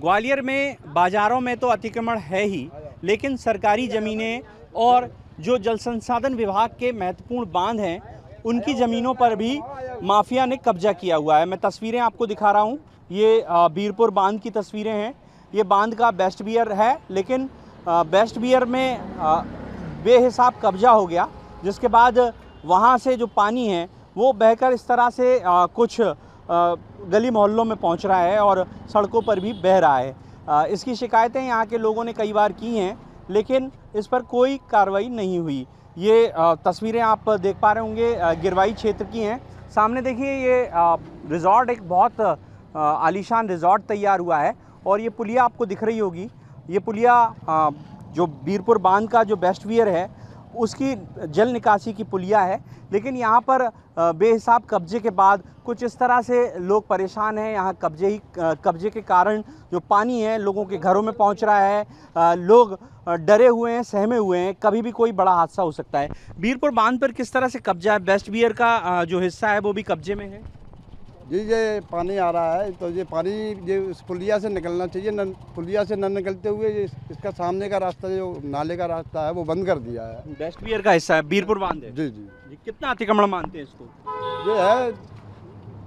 ग्वालियर में बाज़ारों में तो अतिक्रमण है ही, लेकिन सरकारी ज़मीनें और जो जल संसाधन विभाग के महत्वपूर्ण बांध हैं उनकी ज़मीनों पर भी माफिया ने कब्जा किया हुआ है। मैं तस्वीरें आपको दिखा रहा हूँ, ये बीरपुर बांध की तस्वीरें हैं। ये बांध का बेस्ट बियर है, लेकिन बेस्ट बियर में बेहिसाब कब्जा हो गया, जिसके बाद वहाँ से जो पानी है वो बहकर इस तरह से कुछ गली मोहल्लों में पहुँच रहा है और सड़कों पर भी बह रहा है। इसकी शिकायतें यहाँ के लोगों ने कई बार की हैं, लेकिन इस पर कोई कार्रवाई नहीं हुई। ये तस्वीरें आप देख पा रहे होंगे गिरवाई क्षेत्र की हैं। सामने देखिए ये रिज़ॉर्ट, एक बहुत आलीशान रिज़ॉर्ट तैयार हुआ है और ये पुलिया आपको दिख रही होगी। ये पुलिया जो बीरपुर बांध का जो बेस्ट बियर है उसकी जल निकासी की पुलिया है, लेकिन यहाँ पर बेहिसाब कब्जे के बाद कुछ इस तरह से लोग परेशान हैं। यहाँ कब्जे के कारण जो पानी है लोगों के घरों में पहुँच रहा है। लोग डरे हुए हैं, सहमे हुए हैं, कभी भी कोई बड़ा हादसा हो सकता है। बीरपुर बांध पर किस तरह से कब्जा है? बेस्ट बियर का जो हिस्सा है वो भी कब्जे में है जी। ये पानी आ रहा है तो ये पानी ये इस पुलिया से निकलना चाहिए, पुलिया से न निकलते हुए इसका सामने का रास्ता जो नाले का रास्ता है वो बंद कर दिया है। बेस्ट बियर का हिस्सा है, बीरपुर बांध है। जी जी जी, कितना अतिक्रमण मानते हैं इसको? ये है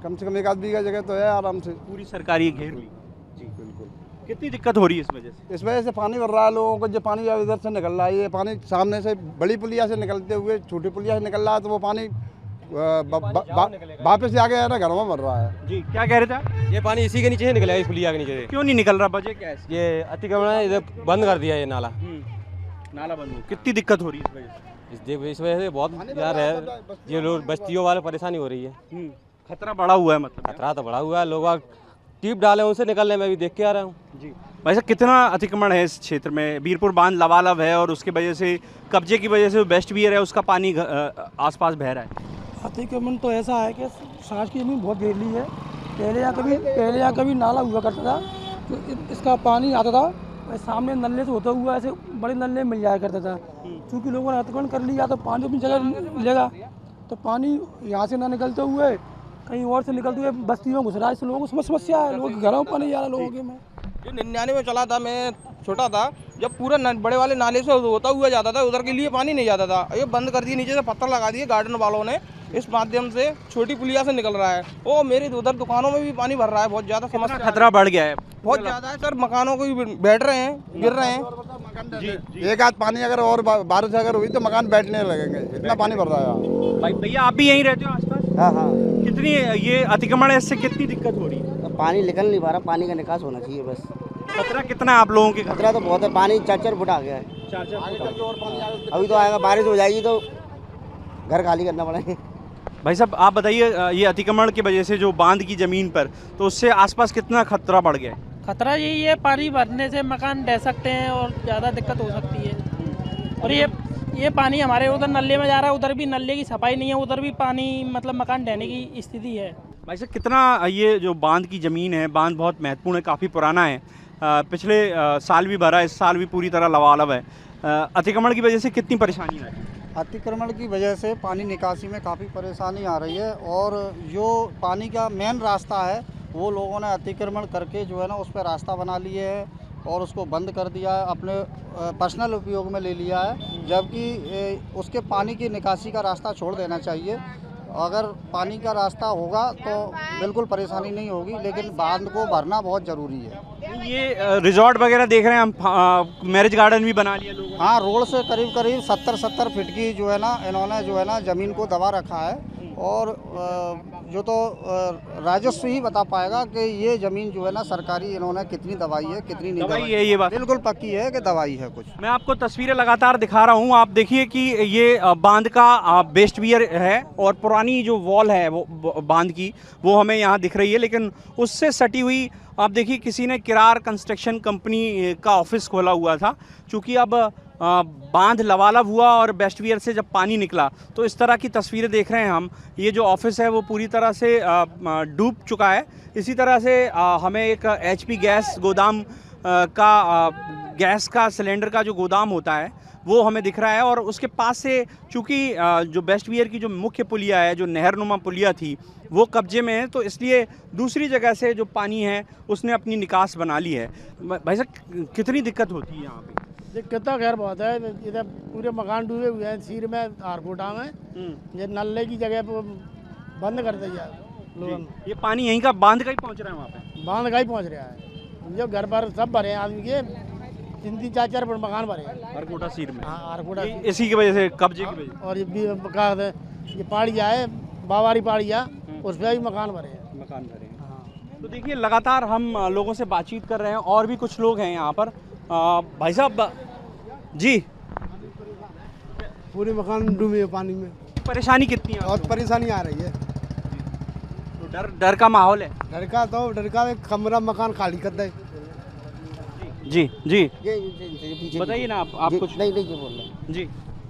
कम से कम 1 आध बीघा जगह तो है आराम से, पूरी सरकारी घेर ली। जी बिल्कुल। कितनी दिक्कत हो रही है इस वजह से? इस वजह से पानी भर रहा है लोगों को, जो पानी इधर से निकल रहा है, ये पानी सामने से बड़ी पुलिया से निकलते हुए छोटी पुलिया से निकल रहा है, तो वो पानी वापस आके है ना घरों में भर रहा है। जी, क्या कह रहे थे आप? ये पानी इसी के नीचे से निकलेगा, इस पुलिया के नीचे से। क्यों नहीं निकल रहा, वजह क्या है? ये अतिक्रमण है, इधर बंद कर दिया ये नाला। नाला बंद हो, कितनी दिक्कत हो रही है इस वजह से? इस वजह से बहुत यार है, ये लोग बस्तियों वाले परेशानी हो रही है। खतरा बढ़ा हुआ है, मतलब खतरा तो बढ़ा हुआ है। लोग टीप डाले उनसे निकलने में भी देख के आ रहा हूँ। जी भाई साहब, कितना अतिक्रमण है इस क्षेत्र में? बीरपुर बांध लबालब है और उसकी वजह से, कब्जे की वजह से बेस्ट बियर है उसका पानी आसपास बह रहा है। अतिक्रमण तो ऐसा है कि साँझ की ज़मीन बहुत गहरी है। पहले यहाँ कभी नाला हुआ करता था, तो इसका पानी आता था सामने नल्ले से होता हुआ, ऐसे बड़े नल्ले मिल जाया करता था। क्योंकि लोगों ने अतिक्रमण कर लिया तो पानी अपनी जगह मिलेगा, तो पानी यहाँ से ना निकलते हुए कहीं और से निकलते हुए बस्तियों में घुस रहा है। इससे लोगों को समस्या है, लोगों के घरों में पानी जा रहा है लोगों के में। जो 99 में चला था, मैं छोटा था जब पूरा बड़े वाले नाले से होता हुआ जाता था, उधर के लिए पानी नहीं जाता था। ये बंद कर दिए, नीचे से पत्थर लगा दिए गार्डन वालों ने, इस माध्यम से छोटी पुलिया से निकल रहा है। वो मेरी उधर दुकानों में भी पानी भर रहा है। बहुत ज़्यादा समस्या, खतरा बढ़ गया है, बहुत ज़्यादा है सर। मकानों को भी बैठ रहे हैं, गिर रहे हैं। जी, एक आध पानी अगर और बारिश अगर हुई तो मकान बैठने लगेंगे, इतना पानी भर रहा है। भाई भैया, आप भी यहीं रहते हो आसपास? हाँ हाँ। कितनी ये अतिक्रमण है, इससे कितनी दिक्कत हो रही है? पानी निकल नहीं पा रहा, पानी का निकास होना चाहिए बस। खतरा कितना है आप लोगों के? खतरा तो बहुत है, पानी 4-4 फुट आ गया है। 4-4 फुट। अभी तो आएगा, बारिश हो जाएगी तो घर खाली करना पड़ेगा। भाई साहब, आप बताइए, ये अतिक्रमण की वजह से जो बांध की ज़मीन पर, तो उससे आसपास कितना खतरा बढ़ गया है? खतरा यही है, पानी भरने से मकान ढह सकते हैं और ज़्यादा दिक्कत हो सकती है। और ये पानी हमारे उधर नल्ले में जा रहा है, उधर भी नल्ले की सफाई नहीं है, उधर भी पानी मतलब मकान ढहने की स्थिति है। भाई साहब, कितना ये जो बांध की ज़मीन है, बांध बहुत महत्वपूर्ण है, काफ़ी पुराना है, पिछले साल भी भरा, इस साल भी पूरी तरह लबालब है। अतिक्रमण की वजह से कितनी परेशानी है? अतिक्रमण की वजह से पानी निकासी में काफ़ी परेशानी आ रही है, और जो पानी का मेन रास्ता है वो लोगों ने अतिक्रमण करके जो है ना उस पर रास्ता बना लिए है और उसको बंद कर दिया है, अपने पर्सनल उपयोग में ले लिया है। जबकि उसके पानी की निकासी का रास्ता छोड़ देना चाहिए। अगर पानी का रास्ता होगा तो बिल्कुल परेशानी नहीं होगी, लेकिन बांध को भरना बहुत ज़रूरी है। ये रिजॉर्ट वगैरह देख रहे हैं हम, मैरिज गार्डन भी बना लिया लोगों ने। हाँ, रोड से करीब 70 फीट की जो है ना इन्होंने जो है ना ज़मीन को दबा रखा है। और जो तो राजस्व ही बता पाएगा कि ये ज़मीन जो है ना सरकारी इन्होंने कितनी दवाई है, कितनी नहीं दवाई है। ये बात बिल्कुल पक्की है कि दवाई है कुछ। मैं आपको तस्वीरें लगातार दिखा रहा हूँ, आप देखिए कि ये बांध का बेस्ट बियर है और पुरानी जो वॉल है वो बांध की, वो हमें यहाँ दिख रही है, लेकिन उससे सटी हुई आप देखिए किसी ने किरार कंस्ट्रक्शन कंपनी का ऑफिस खोला हुआ था। चूँकि अब बांध लबालब हुआ और बेस्ट बियर से जब पानी निकला, तो इस तरह की तस्वीरें देख रहे हैं हम। ये जो ऑफिस है वो पूरी तरह से डूब चुका है। इसी तरह से हमें एक HP गैस गोदाम का गैस का सिलेंडर का जो गोदाम होता है वो हमें दिख रहा है। और उसके पास से चूँकि जो वेस्टवियर की जो मुख्य पुलिया है, जो नहरनुमा पुलिया थी, वो कब्जे में है, तो इसलिए दूसरी जगह से जो पानी है उसने अपनी निकास बना ली है। भाई साहब, कितनी दिक्कत होती है यहाँ पे? दिक्कत तो खैर बहुत है, इधर पूरे मकान डूबे हुए हैं, सीर में आरकोटा में, ये नल्ले की जगह पर बंद कर दिया लोगों ने। ये पानी यहीं का बांध का ही पहुँच रहा है वहाँ पे? बांध का ही पहुँच रहा है, जो घर पर सब भरे हैं आदमी के, 3-3 4-4 मकान भरे हैं आरकोटा सीर में। हाँ, आरकोटा इसी की वजह से, कब्जे की वजह और ये पहाड़िया है, बावारी पहाड़िया, उस पर भी मकान भरे हैं। से मकान भरे हैं। हाँ। तो देखिए, लगातार हम लोगों से बातचीत कर रहे हैं, और भी कुछ लोग हैं यहाँ पर। भाई साहब जी, पूरे मकान डूबे पानी में, परेशानी कितनी है? बहुत परेशानी आ रही है। तो डर का माहौल है? डर का कमरा मकान खाली कर दे। जी जी, ये बताइए ना आप कुछ। नहीं ये बोल रहे जी,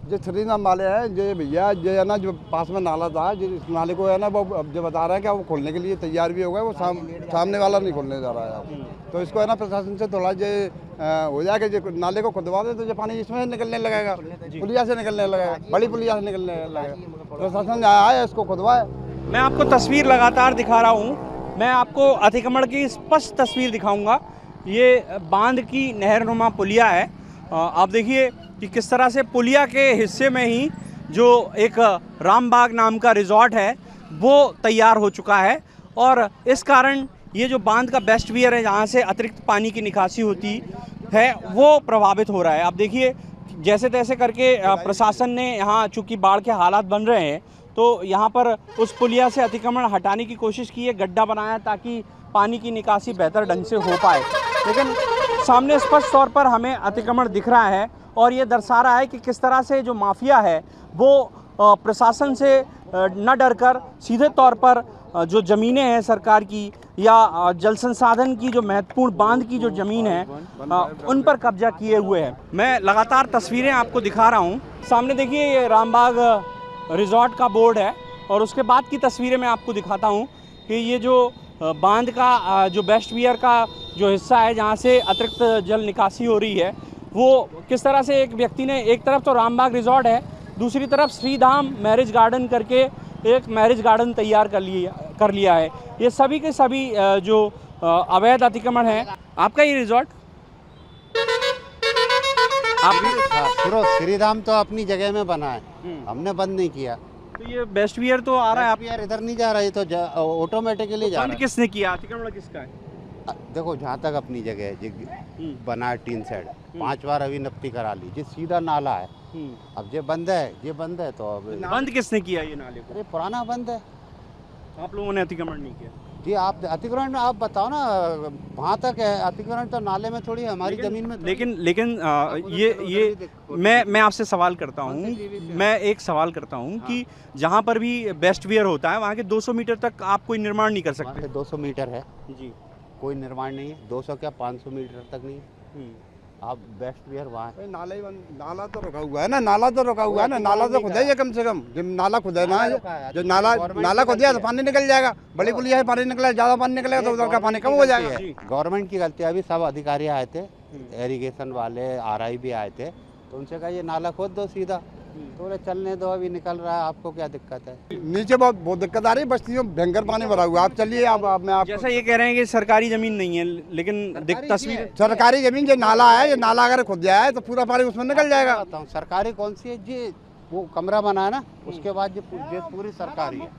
जो श्रीराम वाले हैं, जो भैया जो है ना, जो पास में नाला था, जो इस नाले को है ना, वो अब जो बता रहे हैं कि वो खोलने के लिए तैयार भी हो गए, वो सामने वाला नहीं खोलने जा रहा है अब। तो इसको है ना, प्रशासन से थोड़ा जो हो जाए कि जो नाले को खुदवा दे, तो जो पानी इसमें निकलने लगेगा, पुलिया से निकलने लगेगा, बड़ी पुलिया से निकलने लगेगा। प्रशासन आया है, इसको खुदवाए। मैं आपको तस्वीर लगातार दिखा रहा हूँ। मैं आपको अतिक्रमण की स्पष्ट तस्वीर दिखाऊंगा। ये बांध की नहरनुमा पुलिया है। आप देखिए कि किस तरह से पुलिया के हिस्से में ही जो एक रामबाग नाम का रिजॉर्ट है वो तैयार हो चुका है, और इस कारण ये जो बांध का वेस्टवियर है, जहाँ से अतिरिक्त पानी की निकासी होती है, वो प्रभावित हो रहा है। आप देखिए, जैसे तैसे करके प्रशासन ने यहाँ, चूँकि बाढ़ के हालात बन रहे हैं, तो यहाँ पर उस पुलिया से अतिक्रमण हटाने की कोशिश की है, गड्ढा बनाया ताकि पानी की निकासी बेहतर ढंग से हो पाए, लेकिन सामने स्पष्ट तौर पर हमें अतिक्रमण दिख रहा है। और ये दर्शा रहा है कि किस तरह से जो माफिया है वो प्रशासन से न डरकर सीधे तौर पर जो ज़मीनें हैं सरकार की, या जल संसाधन की जो महत्वपूर्ण बांध की जो ज़मीन है, उन पर कब्जा किए हुए हैं। मैं लगातार तस्वीरें आपको दिखा रहा हूँ। सामने देखिए, ये रामबाग रिजॉर्ट का बोर्ड है, और उसके बाद की तस्वीरें मैं आपको दिखाता हूँ कि ये जो बांध का जो वेस्टवियर का जो हिस्सा है, जहाँ से अतिरिक्त जल निकासी हो रही है, वो किस तरह से एक व्यक्ति ने, एक तरफ तो रामबाग रिजॉर्ट है, दूसरी तरफ श्रीधाम मैरिज गार्डन करके एक मैरिज गार्डन तैयार कर लिया है। ये सभी के सभी जो अवैध अतिक्रमण है। आपका ये रिजॉर्ट श्रीधाम तो अपनी जगह में बना है, हमने बंद नहीं किया। तो ये वेस्टवियर तो आ रहा है, आप यार इधर नहीं जा रहा है, तो ऑटोमेटिकली जा रहा बंद है। किसने किया? अतिक्रमण किसका है? देखो, जहाँ तक अपनी जगह है, बना है टीन सेट, 5 बार अभी नपटी करा ली, जो सीधा नाला है। अब ये बंद है तो अब बंद किसने किया ये नाले को? अरे पुराना बंद है, आप लोगों ने अतिक्रमण नहीं किया? जी आप अतिक्रमण आप बताओ ना, वहाँ तक है अतिक्रमण, तो नाले में थोड़ी हमारी जमीन में। लेकिन ये मैं आपसे सवाल करता हूँ, मैं एक सवाल करता हूँ कि जहाँ पर भी वेस्टवियर होता है, वहाँ के 200 मीटर तक आप कोई निर्माण नहीं कर सकते? 200 मीटर है जी, कोई निर्माण नहीं है। 200 क्या 500 मीटर तक नहीं। आप वेस्टवियर वहाँ है। नाला तो रुका हुआ है ना, नाला तो खुदाइए कम से कम। जब नाला खुदा ना, जो नाला खुदा तो पानी निकल जाएगा, बड़ी पुलिया है, पानी निकलेगा, ज़्यादा पानी निकलेगा तो उधर का पानी कम हो जाएगा। गवर्नमेंट की गलती है। अभी सब अधिकारी आए थे, इरिगेशन वाले, RI भी आए थे, तो उनसे कहा ये नाला खोद दो सीधा, तो बोले चलने दो, अभी निकल रहा है, आपको क्या दिक्कत है? नीचे बहुत दिक्कत आ रही है, बस्तियों भयंकर पानी भरा हुआ है। आप चलिए, मैं आप जैसा ये कह रहे हैं कि सरकारी जमीन नहीं है, लेकिन तस्वीर सरकारी जमीन, जो नाला है, ये नाला अगर खुद जाए तो पूरा पानी उसमें निकल जाएगा। सरकारी कौन सी है जी? वो कमरा बना है ना, उसके बाद ये पूरी सरकारी है,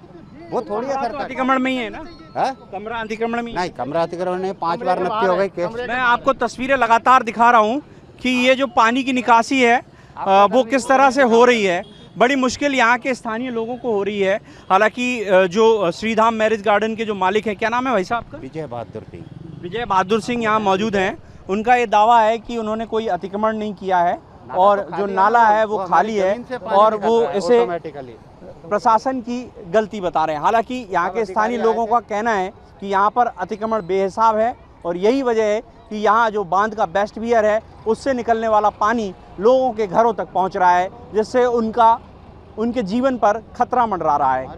वो थोड़ी है सरकारी। अतिक्रमण में ही है ना? है कमरा अतिक्रमण में? नहीं, कमरा अतिक्रमण नहीं, 5 बार नपटी हो गई केस। मैं आपको तस्वीरें लगातार दिखा रहा हूँ कि ये जो पानी की निकासी है वो किस तरह से हो रही है। बड़ी मुश्किल यहाँ के स्थानीय लोगों को हो रही है। हालांकि जो श्रीधाम मैरिज गार्डन के जो मालिक हैं, क्या नाम है भाई साहब आपका? विजय बहादुर सिंह। विजय बहादुर सिंह यहाँ मौजूद हैं। उनका ये दावा है कि उन्होंने कोई अतिक्रमण नहीं किया है, और जो नाला है वो खाली है, और वो इसे प्रशासन की गलती बता रहे हैं। हालांकि यहाँ के स्थानीय लोगों का कहना है कि यहाँ पर अतिक्रमण बेहिसाब है, और यही वजह है कि यहाँ जो बांध का वेस्टवियर है उससे निकलने वाला पानी लोगों के घरों तक पहुँच रहा है, जिससे उनके जीवन पर खतरा मंडरा रहा है।